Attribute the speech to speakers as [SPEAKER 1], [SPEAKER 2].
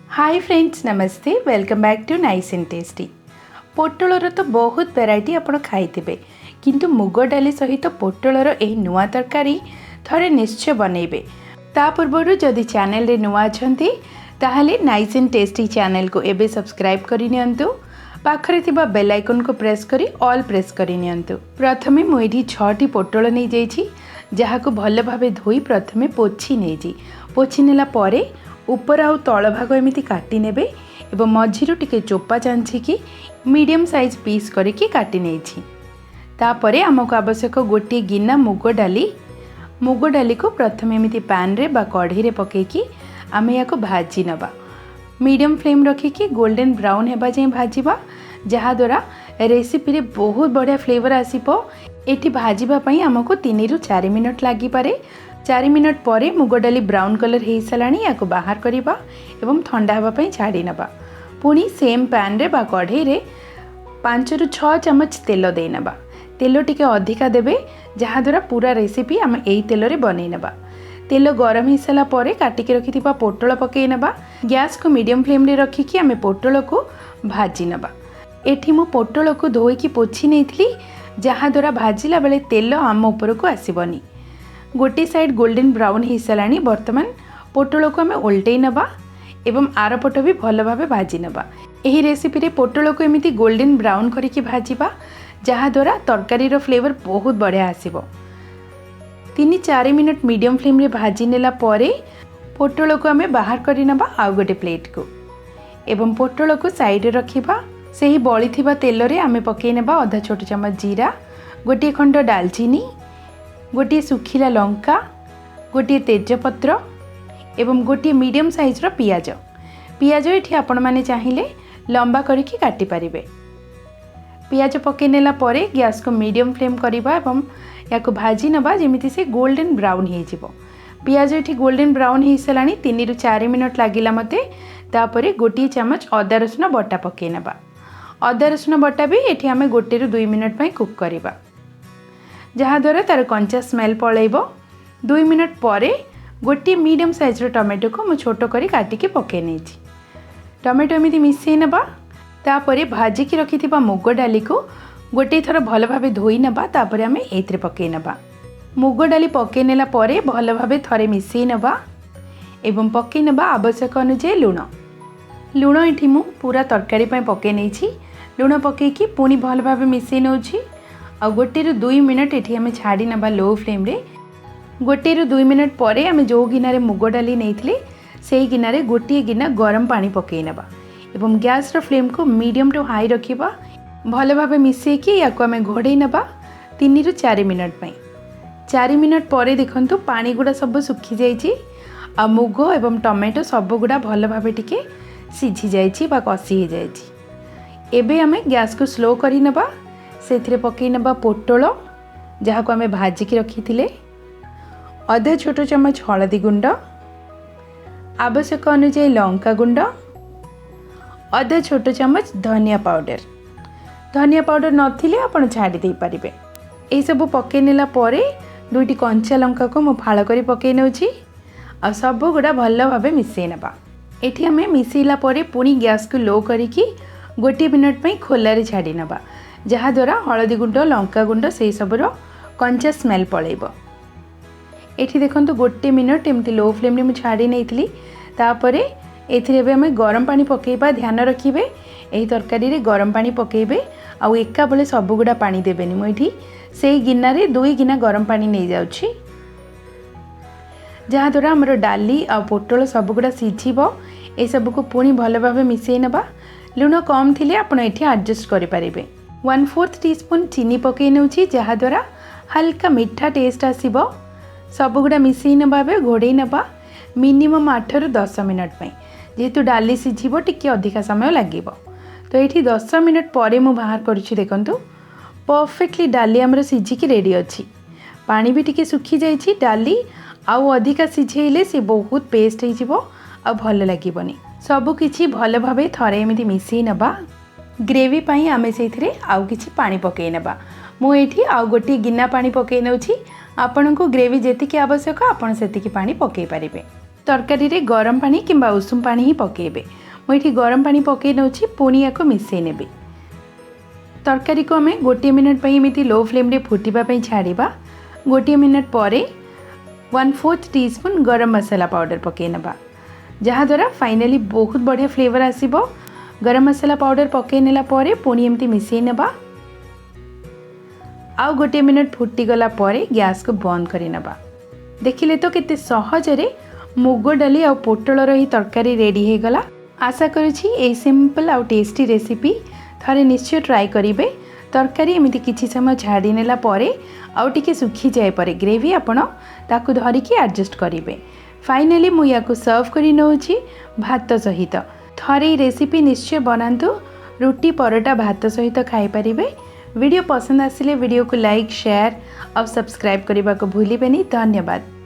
[SPEAKER 1] हाय friends, नमस्ते। Welcome back to nice and tasty. पोटलर तो बहुत वेराइटी आपण खाइथिबे, किंतु मुग डाली सहित पोटलर एही नुआ तरकारी थरे निश्चय बनैबे। ता पूर्वरु जदि चैनल रे नुआ अछंती ताहाले नाइस एंड टेस्टी चैनल को एबे सब्सक्राइब करि नियंतु। पाखरे थिबा बेल आइकन को प्रेस करी ऑल प्रेस करि नियंतु। प्रथमे मु एठी 6टी पोटल नै जाइछि, जहाको भल भाबे धोई प्रथमे पोछि नेछि। पोछि नेला परे ऊपर आउ तल भाग एमिति काटी नेबे एवं मझिरु टिके चोपा चांछिकी मीडियम साइज पीस करिकी काटी नेछि। तापरे आमको आवश्यक गोटे गिना मुग डाली को प्रथमे एमिति पैन रे बा कढ़ी रे पकेकी आमे याको भाजी नबा। मीडियम फ्लेम रखिकी गोल्डन ब्राउन हेबा जाय भाजीबा, जहा द्वारा रेसिपी रे बहुत बढ़िया फ्लेवर आसीपो। एठी भाजीबा पई आमको 3 रु 4 मिनट लागि पारे। 4 मिनट परे मुग डाली ब्राउन कलर हो साराणी, या बाहर करवा एवं ठंडा हाँवाई छाड़ी नवा। पुणी सेम पैन रे बा कढ़ई रे 5 रु 6 चमच तेल दे नवा। तेल टिके अधिका देबे, जहा द्वारा पूरा रेसिपी आम एई तेल रे बनै नवा। तेल गरम हो सारा परे काटिके रखिथिबा पोटल पकई नवा। गैस को मीडियम फ्लेम रे रखिकी आमे पोटल को भाजी नवा। एठी मु पोटल को धोईकी पोछि नेइथली, जहा द्वारा भाजिला बेले तेल आम ऊपर को आसीबनी। गोटे साइड गोल्डन ब्राउन हो साराणी। बर्तमान पोटल को आम ओल्टई नवा एवं आर पट भी भल भाव भाजी नवा। एही रेसिपी रे पोटल को एमिति गोल्डन ब्राउन करिकी भाजिबा, जहा द्वारा तरकारी रो फ्लेवर बहुत बढ़िया आसीबो। 3-4 मिनट मीडियम फ्लेम रे भाजी नेला परे पोटल को आम बाहर करि नवा आउ गोटे प्लेट को एवं पोटल को साइड रे रखिबा। सेही बळी थिबा तेल रे आम पकई नवा आधा छोट चमच जीरा, गोटे खंड दालचीनी, गोटे सुखिला लंका, गोटे तेजपत्र एवं गोटे मीडियम साइज रो पियाज। पियाज एठी आपण माने चाहिए लंबा करिकी काटी परिबे। पियाज पके नेला परे गैस को मीडियम फ्लेम करबा एवं याको भाजी नबा जेमिति से गोल्डन ब्राउन हो जिवो। पियाज एठी गोल्डन ब्राउन हो सालानी। 3 रु 4 मिनट लागिला मते। तापरे गोटे चमच अदा रसुन बटा पके नबा। अदा रसुन बटा भी एठी आमे 1 रु 2 मिनट पई कुक करबा, जहा द्वारा तार कंचा स्मेल पलैबो। 2 मिनट परे गोटे मीडियम साइज रो टमाटो को मु छोट करी काटिके पके नेछि। टमाटो एमिति मिसई नबा। तापरे भाजी की रखिथिबा मुग डाली को गोटे थर भल भाबे धोई नबा। तापरे आमे एथिरे पके नबा। मुग डाली पके नेला परे भल भाबे थरे मिसई नबा एवं पके नबा आवश्यक अनुसार लुण एठी मु पूरा तरकारी पय पके नेछि। लुण पकेकी पुणी भल भाबे मिसई नउछि। आ 1 रु 2 मिनट एठी आमे छाड़ी नबा लो फ्लेम रे। 1 रु 2 मिनट परे आमे जो गिनारे मुग डाली नेइथिले सेही गिनारे गोटे गिना गरम पानी पकई नबा एवं गैस रो फ्लेम को मीडियम टू हाई रखिबा। भल भाबे मिसेकी याको आमे घोड़ई नबा 3 रु 4 मिनट पई। 4 मिनट परे देखंतु पानी गुडा सब सुखी जाईची। आ मुग एवं टमाटो सब गुडा भल भाबे टिके सिझी जाईची बा कसी हे जाईची। एबे आमे गैस को स्लो करी नबा। सेथिरे पकई नबा पोटल, जहा को आमे भाजी की रखिथिले। आधा छोट चमच हळदी गुंड, आवश्यक अनुसार लंका गुंड, आधा छोट चमच धनिया पाउडर। धनिया पाउडर नथिले आपण छाड़ी दे परिबे। ए सब पकई नेला परे 2टी कंचा लंका को मु फाळ करी पकई नेउची। आ सब गुडा भल भाबे मिसई नबा। एठी आमे मिसईला परे पुणी गैस को लो करिकी 1 मिनट पई खोला रे छाड़ी नबा, जहा द्वारा हळदी गुंड लंका गुंड से सबुर कंचा स्मेल पलैबो। एठी देखंतु 1 मिनट एमती लो फ्लेम रे मु छाड़ी नेइथली। तापरे एथिरे बे हमें गरम पानी पकेबा। ध्यान रखिबे एही तरकारी रे गरम पानी पकेबे। आ एका बेले सब गुडा पानी देबेनी। मु एठी सेही गिना रे 2 गिना गरम पानी नै जाउछि, जहा द्वारा हमर डाली आ पोटल सब गुडा सिझिबो। ए सब को पुणी भल भाबे मिसई नबा। लुण कम थिले आपण एठी एडजस्ट करि परिबे। 1/4 टीस्पून चीनी पकई नेउछि, जहा द्वारा हल्का मीठा टेस्ट आसीबो। सब गुडा मिसई नबा बे घोड़ई नबा मिनिमम 8 रु 10 मिनट पई। जेहेतु डाली सिझिबो टिके अधिका समय लागिबो। तो एठी 10 मिनट परे मु बाहर करछि। देखंतु परफेक्टली डाली हमर सिझी की रेडी अछि। पानी भी टिके सुखी जाइछि। डाली आउ अधिका सिझेइले से बहुत पेस्ट हे जिवो आ भल लागिबोनी। सब किछि भल भाबे थरे एमिति मिसई नबा। ग्रेवी पाई आमे सेथिरे आउ किछि पानी पकई नबा। मु एठी आउ गोटे गिना पानी पकई नेउछि। आपनको ग्रेवी जेतिकी आवश्यक आपण सेतिकी पानी पकई पारिबे। तरकारी रे गरम पानी किंबा उषुम पानी ही पकेबे। मुझे गरम पानी पकई नौछि पुणी या मिसई ने। तरकारी को आम 1 मिनट एमती लो फ्लेम रे फुटवा छाड़ा। 1 मिनट पर 1/4 टीस्पून गरम मसाला पाउडर पकई नबा, जहाँद्वारा फाइनाली बहुत बढ़िया फ्लेवर आसीबो। गरम मसाला पाउडर पकई नेला परे पुणी एमती मिसई नेबा। आउ 1 मिनट फुटीगला गैस को बंद कर नबा। देखिले तो केते सहजरे मुग डाली आ पोटलर ही तरकारी रेडी हो गला। आशा करुछि ए सिंपल आउ टेस्टी रेसिपी थरे निश्चय ट्राई करिवे। तरकारी एमती किछि समय झाड़ी नेला परे आउ टिके सुखी जाए परे ग्रेवी आपण ताकू धरिकी एडजस्ट करिवे। फाइनली मु याकू सर्व करी नउछि भात सहित। थरे रेसिपी निश्चय बनातु, रुटी परोटा भात सहित खाई परिवे। वीडियो पसंद आसिले वीडियो को लाइक शेयर और सब्सक्राइब करने को भूलिबेनी। धन्यवाद।